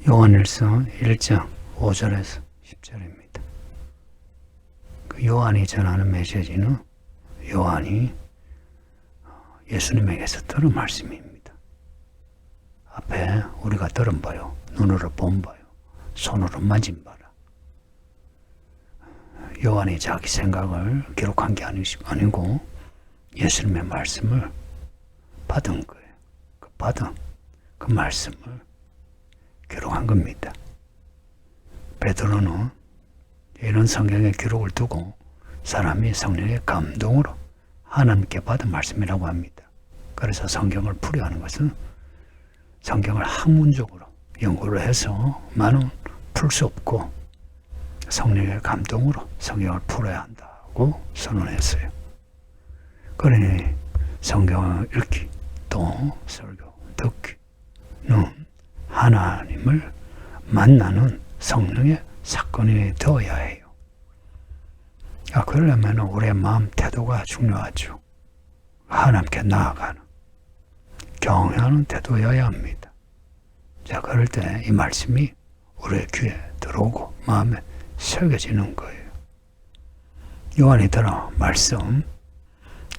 요한일서 1장 5절에서 10절입니다. 그 요한이 전하는 메시지는 요한이 예수님에게서 들은 말씀입니다. 앞에 우리가 들은 바요, 눈으로 본 바요, 손으로 만진 바라. 요한이 자기 생각을 기록한 게 아니고 예수님의 말씀을 받은 거예요. 받은 그 말씀을 기록한 겁니다. 베드로는 이런 성경의 기록을 두고 사람이 성령의 감동으로 하나님께 받은 말씀이라고 합니다. 그래서 성경을 풀이하는 것은 성경을 학문적으로 연구를 해서 많은 풀 수 없고 성령의 감동으로 성경을 풀어야 한다고 선언했어요. 그러니 성경을 읽기 또 설교 듣기는 하나님을 만나는 성령의 사건이 되어야 해요. 그러려면 우리의 마음 태도가 중요하죠. 하나님께 나아가는 경외하는 태도여야 합니다. 자, 그럴 때 이 말씀이 우리의 귀에 들어오고 마음에 새겨지는 거예요. 요한이 들어 말씀,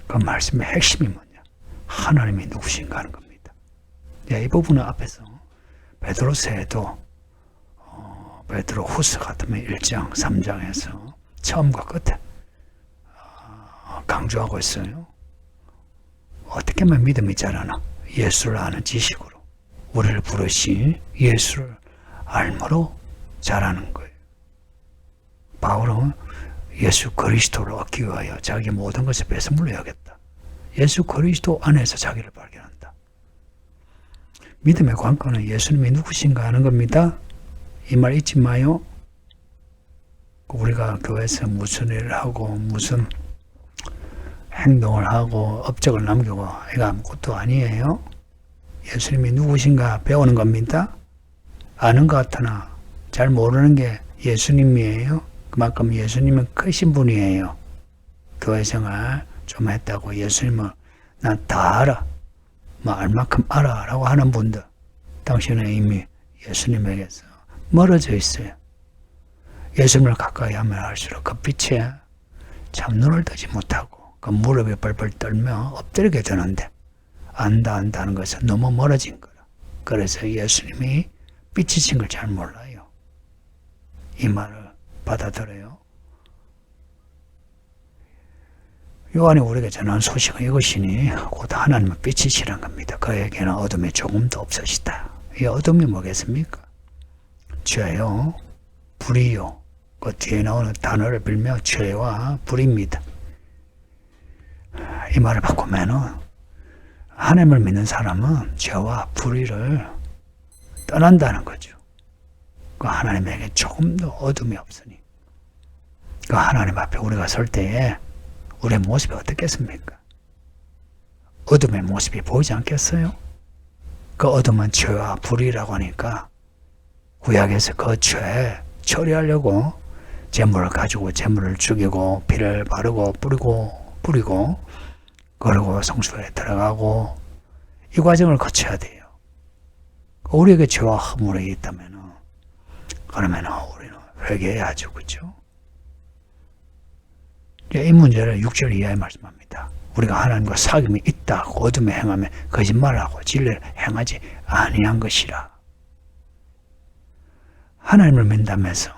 그 말씀의 핵심이 뭐냐? 하나님이 누구신가 하는 겁니다. 이 부분은 앞에서 베드로서에도 베드로 후서 같으면 1장, 3장에서 처음과 끝에 강조하고 있어요. 어떻게 하면 믿음이 자라나? 예수를 아는 지식으로 우리를 부르신 예수를 알므로 자라는 거예요. 바울은 예수 그리스도를 얻기 위하여 자기 모든 것을 배설물로 여겼다. 예수 그리스도 안에서 자기를 발견한다. 믿음의 관건은 예수님이 누구신가 하는 겁니다. 이 말 잊지 마요. 우리가 교회에서 무슨 일을 하고 무슨 행동을 하고 업적을 남기고 이거 아무것도 아니에요. 예수님이 누구신가 배우는 겁니다. 아는 것 같으나 잘 모르는 게 예수님이에요. 그만큼 예수님은 크신 분이에요. 교회 생활 좀 했다고 예수님을 난 다 알아, 알만큼 알아 라고 하는 분들, 당신은 이미 예수님에게서 멀어져 있어요. 예수님을 가까이 하면 할수록 그 빛에 참 눈을 뜨지 못하고 그 무릎이 벌벌 떨며 엎드리게 되는데 안다는 것은 너무 멀어진 거라. 그래서 예수님이 빛이신 걸 잘 몰라요. 이 말을 받아들여요. 요한이 우리에게 전한 소식은 이것이니 곧 하나님은 빛이시란 겁니다. 그에게는 어둠이 조금도 없으시다. 이 어둠이 뭐겠습니까? 죄요, 불이요. 그 뒤에 나오는 단어를 빌며 죄와 불입니다. 이 말을 바꾸면은 하나님을 믿는 사람은 죄와 불의를 떠난다는 거죠. 그 하나님에게 조금도 어둠이 없으니 그 하나님 앞에 우리가 설 때에 우리의 모습이 어떻겠습니까? 어둠의 모습이 보이지 않겠어요? 그 어둠은 죄와 불의라고 하니까 구약에서 그 죄 처리하려고 제물을 가지고 제물을 죽이고 피를 바르고 뿌리고 그리고 성소에 들어가고 이 과정을 거쳐야 돼요. 우리에게 죄와 허물이 있다면 그러면 우리는 회개해야죠. 그렇죠? 이 문제를 6절 이하에 말씀합니다. 우리가 하나님과 사귐이 있다. 어둠에 행하며 거짓말하고 진리를 행하지 아니한 것이라. 하나님을 믿다면서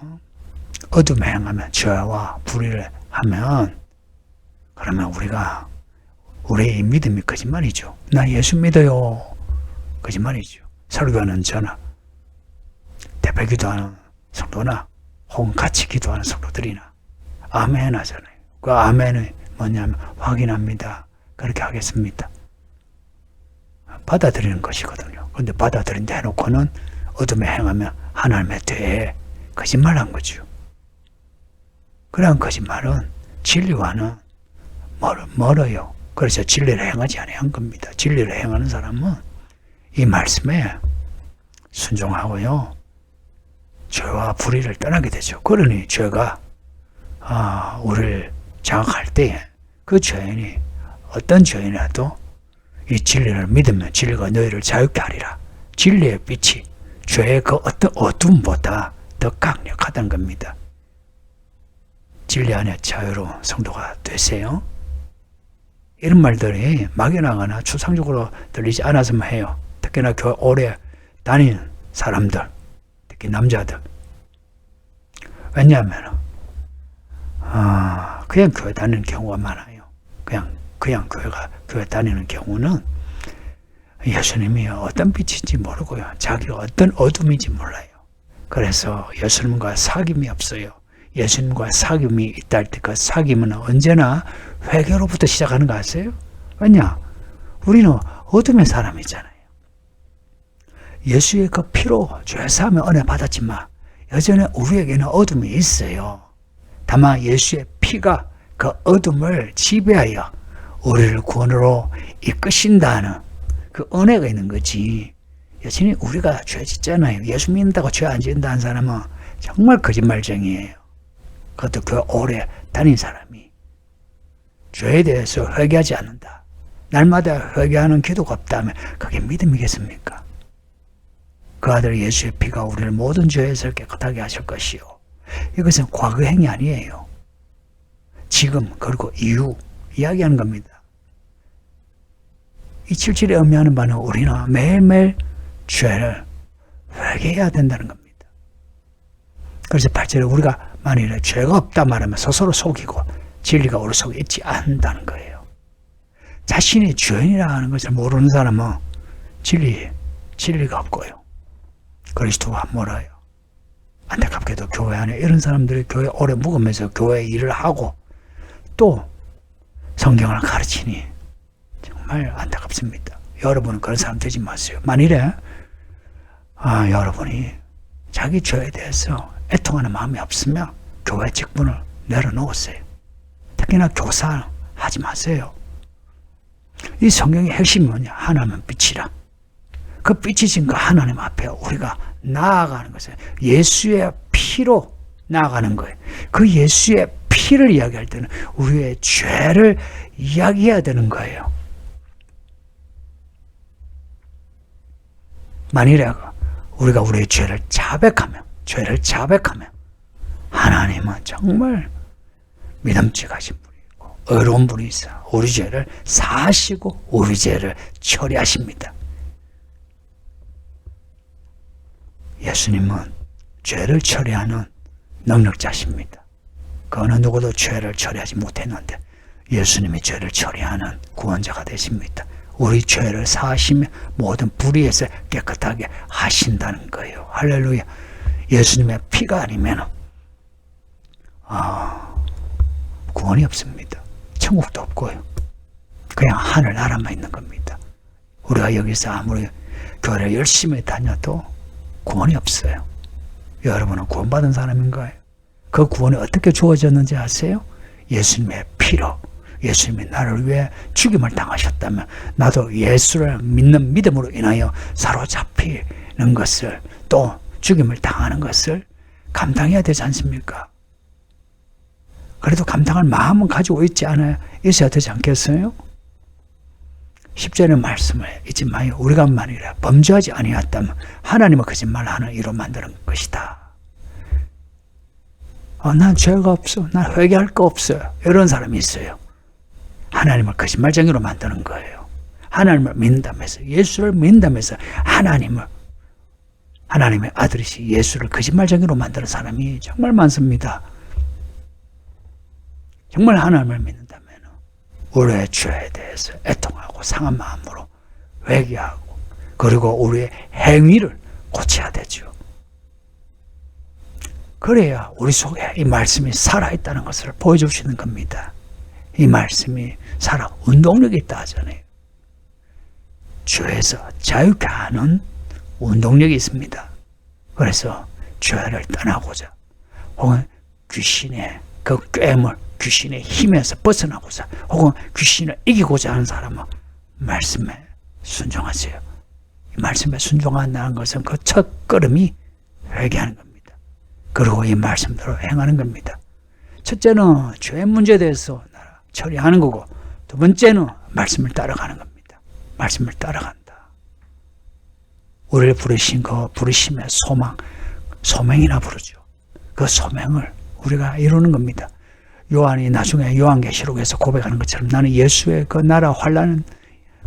어둠에 행하며 죄와 불의를 하면 그러면 우리의 믿음이 거짓말이죠. 나 예수 믿어요. 거짓말이죠. 설교하는 저나 대표 기도하는 성도나 혹은 같이 기도하는 성도들이나 아멘 하잖아요. 그 아멘은 뭐냐면 확인합니다. 그렇게 하겠습니다. 받아들이는 것이거든요. 그런데 받아들인다 해놓고는 어둠에 행하며 하나님의 뒤에 거짓말한 거죠. 그런 거짓말은 진리와는 멀어요. 그래서 진리를 행하지 아니한 겁니다. 진리를 행하는 사람은 이 말씀에 순종하고요. 죄와 불의를 떠나게 되죠. 그러니 죄가 우리를 장악할 때에 그 죄인이 어떤 죄인이라도 이 진리를 믿으면 진리가 너희를 자유케 하리라. 진리의 빛이 죄의 그 어떤 어둠보다 더 강력하다는 겁니다. 진리 안에 자유로운 성도가 되세요. 이런 말들이 막연하거나 추상적으로 들리지 않았으면 해요. 특히나 교회 오래 다닌 사람들, 특히 남자들. 왜냐하면 그냥 교회 다니는 경우가 많아요. 그냥 교회 다니는 경우는 예수님이 어떤 빛인지 모르고요. 자기가 어떤 어둠인지 몰라요. 그래서 예수님과 사귐이 없어요. 예수님과 사귐이 있다 할 때 그 사귐은 언제나 회개로부터 시작하는 거 아세요? 왜냐? 우리는 어둠의 사람이잖아요. 예수의 그 피로 죄사함의 은혜 받았지만 여전히 우리에게는 어둠이 있어요. 다만 예수의 피가 그 어둠을 지배하여 우리를 구원으로 이끄신다는 그 은혜가 있는 거지. 여전히 우리가 죄 짓잖아요. 예수 믿는다고 죄 안 짓는다는 사람은 정말 거짓말쟁이에요. 그것도 그 오래 다닌 사람이 죄에 대해서 회개하지 않는다. 날마다 회개하는 기도가 없다면 그게 믿음이겠습니까? 그 아들 예수의 피가 우리를 모든 죄에서 깨끗하게 하실 것이요. 이것은 과거행이 아니에요. 지금 그리고 이후 이야기하는 겁니다. 이 7절에 의미하는 바는 우리는 매일매일 죄를 회개해야 된다는 겁니다. 그래서 8절에 우리가 만일에 죄가 없다 말하면 스스로 속이고 진리가 우리 속에 있지 않는다는 거예요. 자신이 죄인이라 하는 것을 모르는 사람은 진리가 없고요. 그리스도가 멀어요. 안타깝게도 교회 안에 이런 사람들이 교회 오래 묵으면서 교회 일을 하고 또 성경을 가르치니 정말 안타깝습니다. 여러분은 그런 사람 되지 마세요. 만일에 여러분이 자기 죄에 대해서 애통하는 마음이 없으면 교회 직분을 내려놓으세요. 특히나 교사 하지 마세요. 이 성경의 핵심이 뭐냐? 하나님은 빛이라. 그 빛이신 그 하나님 앞에 우리가 나아가는 것은 예수의 피로 나아가는 거예요. 그 예수의 피를 이야기할 때는 우리의 죄를 이야기해야 되는 거예요. 만일에 우리가 우리의 죄를 자백하면 하나님은 정말 믿음직하신 분이고 의로운 분이서 우리 죄를 사하시고 우리 죄를 처리하십니다. 예수님은 죄를 처리하는 능력자십니다. 그 어느 누구도 죄를 처리하지 못했는데 예수님이 죄를 처리하는 구원자가 되십니다. 우리 죄를 사하시며 모든 불의에서 깨끗하게 하신다는 거예요. 할렐루야. 예수님의 피가 아니면 구원이 없습니다. 천국도 없고요. 그냥 하늘나라만 있는 겁니다. 우리가 여기서 아무리 교회를 열심히 다녀도 구원이 없어요. 여러분은 구원받은 사람인가요? 그 구원이 어떻게 주어졌는지 아세요? 예수님의 피로. 예수님이 나를 위해 죽임을 당하셨다면 나도 예수를 믿는 믿음으로 인하여 사로잡히는 것을 또 죽임을 당하는 것을 감당해야 되지 않습니까? 그래도 감당할 마음은 가지고 있어야 되지 않겠어요? 10절의 말씀을 잊지 마요. 우리가 만일에 범죄하지 아니하였다면 하나님은 거짓말하는 이로 만드는 것이다. 난 죄가 없어. 난 회개할 거 없어요. 이런 사람이 있어요. 하나님을 거짓말쟁이로 만드는 거예요. 하나님을 믿는다면서, 예수를 믿는다면서 하나님의 아들이시 예수를 거짓말쟁이로 만드는 사람이 정말 많습니다. 정말 하나님을 믿는다면 우리의 죄에 대해서 애통하고 상한 마음으로 회개하고 그리고 우리의 행위를 고쳐야 되죠. 그래야 우리 속에 이 말씀이 살아있다는 것을 보여주시는 겁니다. 이 말씀이 운동력이 있다 하잖아요. 죄에서 자유케 하는 운동력이 있습니다. 그래서 죄를 떠나고자 혹은 귀신의 그 꾀물, 귀신의 힘에서 벗어나고자 혹은 귀신을 이기고자 하는 사람은 말씀에 순종하세요. 이 말씀에 순종한다는 것은 그 첫 걸음이 회개하는 겁니다. 그리고 이 말씀대로 행하는 겁니다. 첫째는 죄 문제에 대해서 처리하는 거고 두 번째는 말씀을 따라가는 겁니다. 말씀을 따라간다. 우리를 부르신 그 부르심의 소명이라 부르죠. 그 소명을 우리가 이루는 겁니다. 요한이 나중에 요한계시록에서 고백하는 것처럼 나는 예수의 그 나라 환난은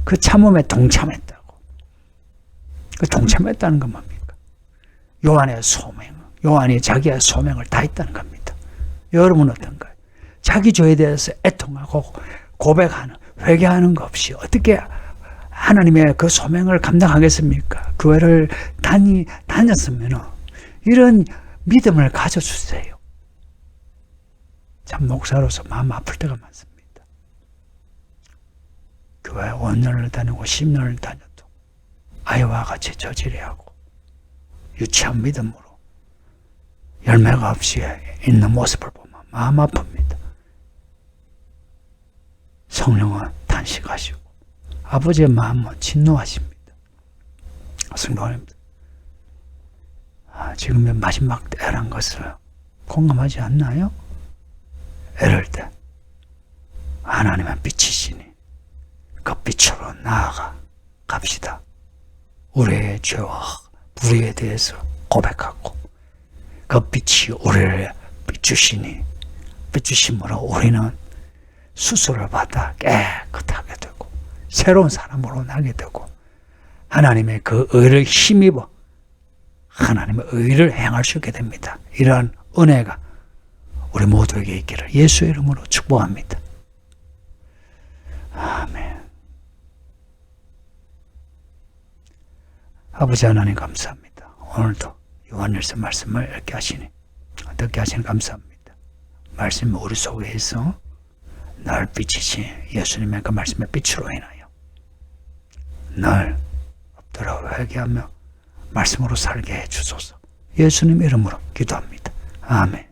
그 참음에 동참했다고. 그 동참했다는 건 뭡니까? 요한의 소명, 요한이 자기의 소명을 다했다는 겁니다. 여러분은 어떤가요? 자기 죄에 대해서 애통하고 고백하는, 회개하는 것 없이 어떻게 하나님의 그 소명을 감당하겠습니까? 교회를 다녔으면 이런 믿음을 가져주세요. 참 목사로서 마음 아플 때가 많습니다. 교회 5년을 다니고 10년을 다녀도 아이와 같이 저지레하고 유치한 믿음으로 열매가 없이 있는 모습을 보면 마음 아픕니다. 성령은 탄식하시고 아버지의 마음은 진노하십니다. 성도님들, 지금의 마지막 때라는 것을 공감하지 않나요? 이럴 때 하나님의 빛이시니 그 빛으로 나아가 갑시다. 우리의 죄와 불의에 대해서 고백하고 그 빛이 우리를 비추시니 비추심으로 우리는 수술을 받아 깨끗하게 되고 새로운 사람으로 나게 되고 하나님의 그 의를 힘입어 하나님의 의를 행할 수 있게 됩니다. 이러한 은혜가 우리 모두에게 있기를 예수의 이름으로 축복합니다. 아멘. 아버지 하나님 감사합니다. 오늘도 요한일서 말씀을 읽게 하시니 듣게 하시니 감사합니다. 말씀이 우리 속에 있어 날 비치신 예수님의 그 말씀의 빛으로 인하여 날 엎드려 회개하며 말씀으로 살게 해주소서. 예수님 이름으로 기도합니다. 아멘.